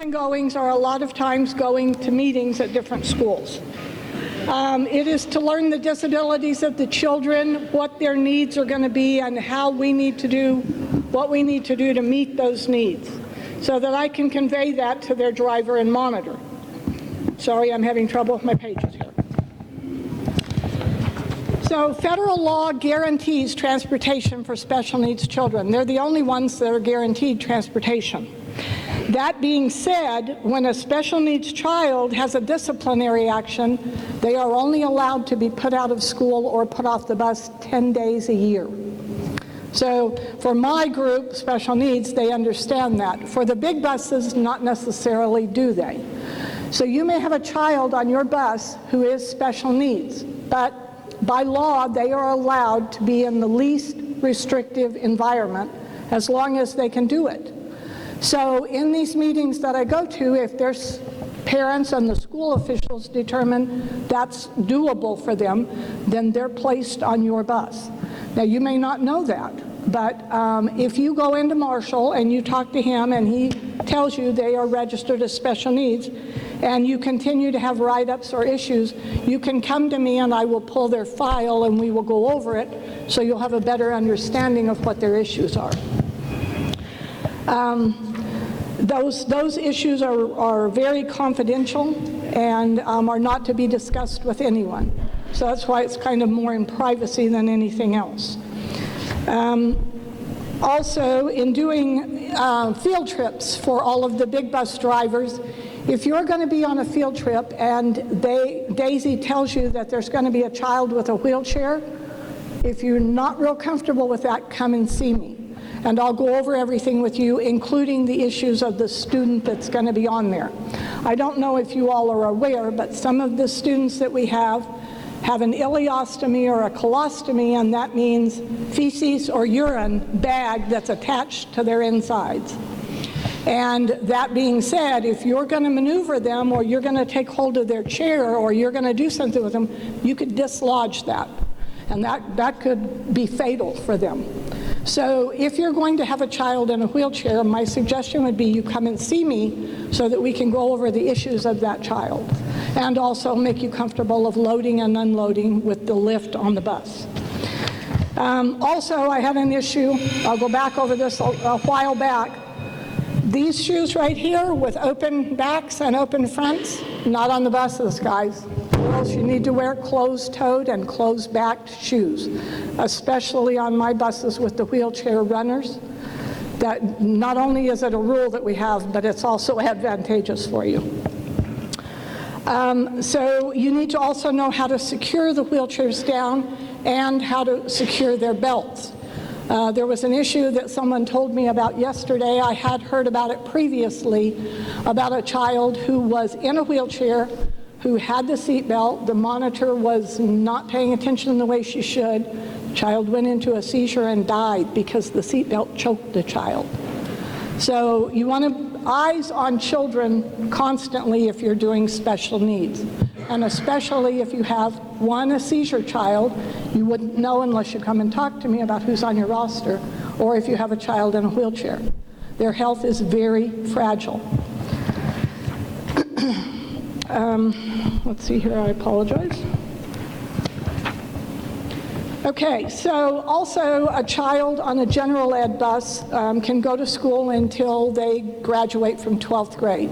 Goings are a lot of times going to meetings at different schools. It is to learn the disabilities of the children, what their needs are going to be, and how we need to do what we need to do to meet those needs, so that I can convey that to their driver and monitor. Sorry, I'm having trouble with my pages here. So federal law guarantees transportation for special needs children. They're the only ones that are guaranteed transportation. That being said, when a special needs child has a disciplinary action, they are only allowed to be put out of school or put off the bus 10 days a year. So for my group, special needs, they understand that. For the big buses, not necessarily do they. So you may have a child on your bus who is special needs, but by law, they are allowed to be in the least restrictive environment as long as they can do it. So in these meetings that I go to, if there's parents and the school officials determine that's doable for them, then they're placed on your bus. Now, you may not know that, but if you go into Marshall and you talk to him and he tells you they are registered as special needs, and you continue to have write-ups or issues, you can come to me and I will pull their file and we will go over it so you'll have a better understanding of what their issues are. Those issues are very confidential and are not to be discussed with anyone. So that's why it's kind of more in privacy than anything else. Also, in doing field trips for all of the big bus drivers, if you're going to be on a field trip and Daisy tells you that there's going to be a child with a wheelchair, if you're not real comfortable with that, come and see me. And I'll go over everything with you, including the issues of the student that's going to be on there. I don't know if you all are aware, but some of the students that we have an ileostomy or a colostomy, and that means feces or urine bag that's attached to their insides. And that being said, if you're going to maneuver them or you're going to take hold of their chair or you're going to do something with them, you could dislodge that. And that could be fatal for them. So if you're going to have a child in a wheelchair, my suggestion would be you come and see me so that we can go over the issues of that child and also make you comfortable of loading and unloading with the lift on the bus. Also, I had an issue, I'll go back over this a while back. These shoes right here with open backs and open fronts, not on the buses, guys. Or else you need to wear closed-toed and closed-backed shoes, especially on my buses with the wheelchair runners. That not only is it a rule that we have, but it's also advantageous for you. So you need to also know how to secure the wheelchairs down and how to secure their belts. There was an issue that someone told me about yesterday. I had heard about it previously, about a child who was in a wheelchair, who had the seat belt. The monitor was not paying attention the way she should. The child went into a seizure and died because the seat belt choked the child. So you want to eyes on children constantly if you're doing special needs. And especially if you have a seizure child, you wouldn't know unless you come and talk to me about who's on your roster, or if you have a child in a wheelchair. Their health is very fragile. Let's see here, I apologize. Okay, so also a child on a general ed bus can go to school until they graduate from 12th grade.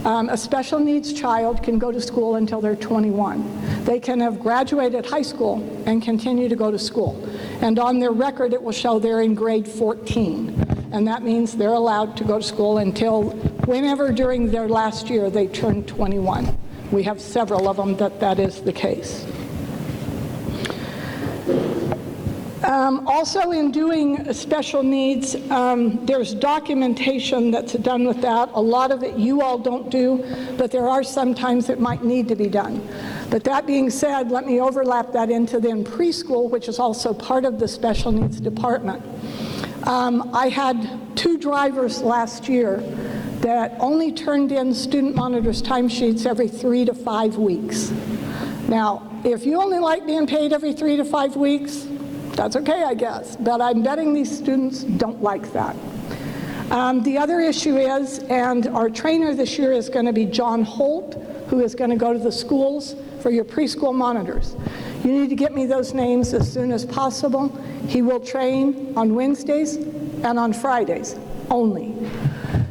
A special needs child can go to school until they're 21. They can have graduated high school and continue to go to school. And on their record, it will show they're in grade 14. And that means they're allowed to go to school until whenever during their last year they turn 21. We have several of them that is the case. Also in doing special needs, there's documentation that's done with that. A lot of it you all don't do, but there are some times it might need to be done. But that being said, let me overlap that into then preschool, which is also part of the special needs department. I had 2 drivers last year that only turned in student monitors timesheets every 3 to 5 weeks. Now, if you only like being paid every 3 to 5 weeks, that's okay, I guess, but I'm betting these students don't like that. The other issue is, and our trainer this year is going to be John Holt, who is going to go to the schools for your preschool monitors. You need to get me those names as soon as possible. He will train on Wednesdays and on Fridays only.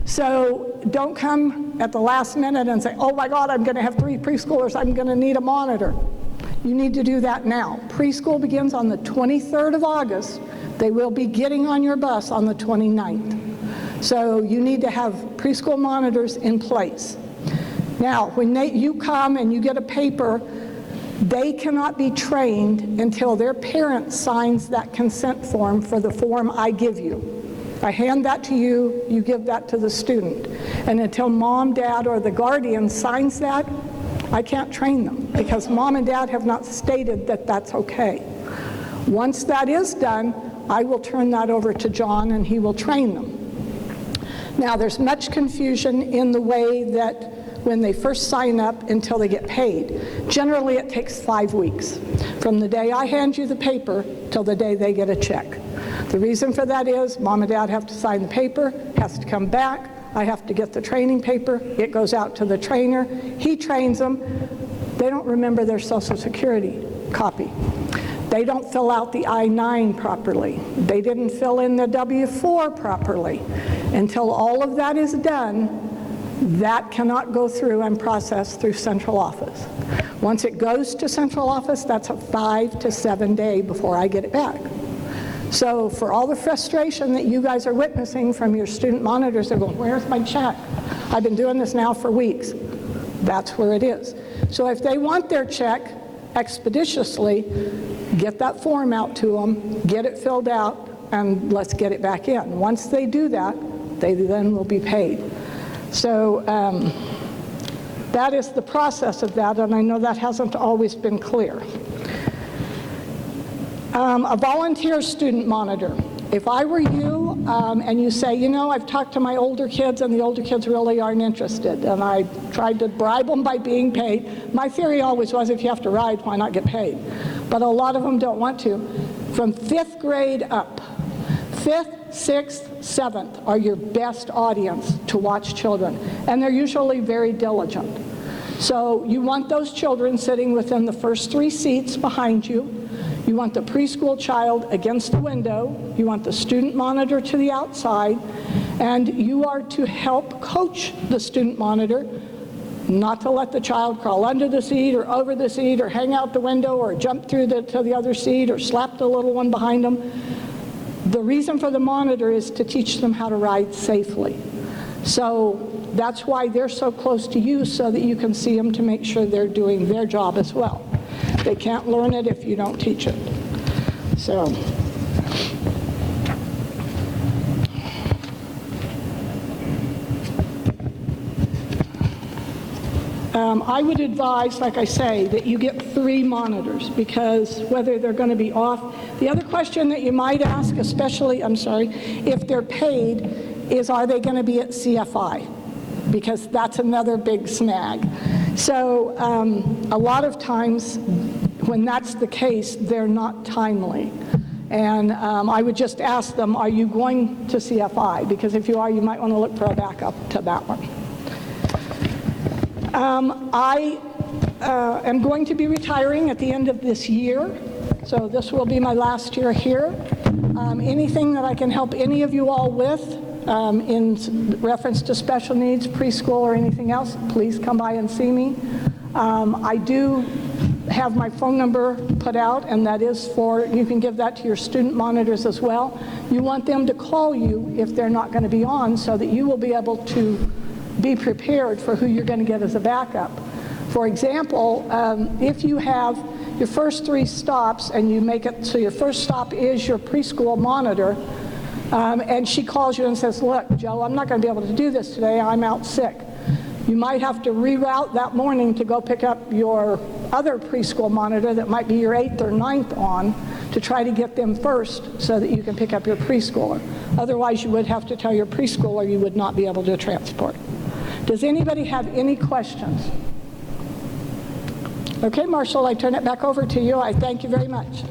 So don't come at the last minute and say, oh my God, I'm going to have 3 preschoolers, I'm going to need a monitor. You need to do that now. Preschool begins on the 23rd of August. They will be getting on your bus on the 29th. So you need to have preschool monitors in place. Now, when you come and you get a paper, they cannot be trained until their parent signs that consent form for the form I give you. I hand that to you, you give that to the student. And until mom, dad, or the guardian signs that, I can't train them because mom and dad have not stated that that's okay. Once that is done, I will turn that over to John and he will train them. Now, there's much confusion in the way that when they first sign up until they get paid. Generally, it takes 5 weeks from the day I hand you the paper till the day they get a check. The reason for that is mom and dad have to sign the paper, has to come back, I have to get the training paper, it goes out to the trainer, he trains them, they don't remember their Social Security copy. They don't fill out the I-9 properly. They didn't fill in the W-4 properly. Until all of that is done, that cannot go through and process through central office. Once it goes to central office, that's a 5 to 7 day before I get it back. So for all the frustration that you guys are witnessing from your student monitors, they're going, where's my check? I've been doing this now for weeks. That's where it is. So if they want their check expeditiously, get that form out to them, get it filled out, and let's get it back in. Once they do that, they then will be paid. So that is the process of that, and I know that hasn't always been clear. A volunteer student monitor. If I were you and you say, you know, I've talked to my older kids and the older kids really aren't interested, and I tried to bribe them by being paid. My theory always was if you have to ride, why not get paid? But a lot of them don't want to. From 5th grade up, 5th, 6th, 7th are your best audience to watch children, and they're usually very diligent. So you want those children sitting within the first 3 seats behind you. You want the preschool child against the window. You want the student monitor to the outside. And you are to help coach the student monitor not to let the child crawl under the seat or over the seat or hang out the window or jump through to the other seat or slap the little one behind them. The reason for the monitor is to teach them how to ride safely. So that's why they're so close to you, so that you can see them to make sure they're doing their job as well. They can't learn it if you don't teach it. So. I would advise, like I say, that you get 3 monitors, because whether they're going to be off. The other question that you might ask, especially, if they're paid, is are they going to be at CFI? Because that's another big snag. So a lot of times when that's the case, they're not timely. And I would just ask them, are you going to CFI? Because if you are, you might want to look for a backup to that one. I am going to be retiring at the end of this year, so this will be my last year here. Anything that I can help any of you all with in reference to special needs, preschool, or anything else, please come by and see me. I do have my phone number put out, and that is you can give that to your student monitors as well. You want them to call you if they're not going to be on, so that you will be able to be prepared for who you're going to get as a backup. For example, if you have your first 3 stops and you make it so your first stop is your preschool monitor, and she calls you and says, look, Joe, I'm not going to be able to do this today, I'm out sick. You might have to reroute that morning to go pick up your other preschool monitor that might be your 8th or 9th on, to try to get them first so that you can pick up your preschooler. Otherwise, you would have to tell your preschooler you would not be able to transport. Does anybody have any questions? Okay, Marshall, I turn it back over to you. I thank you very much.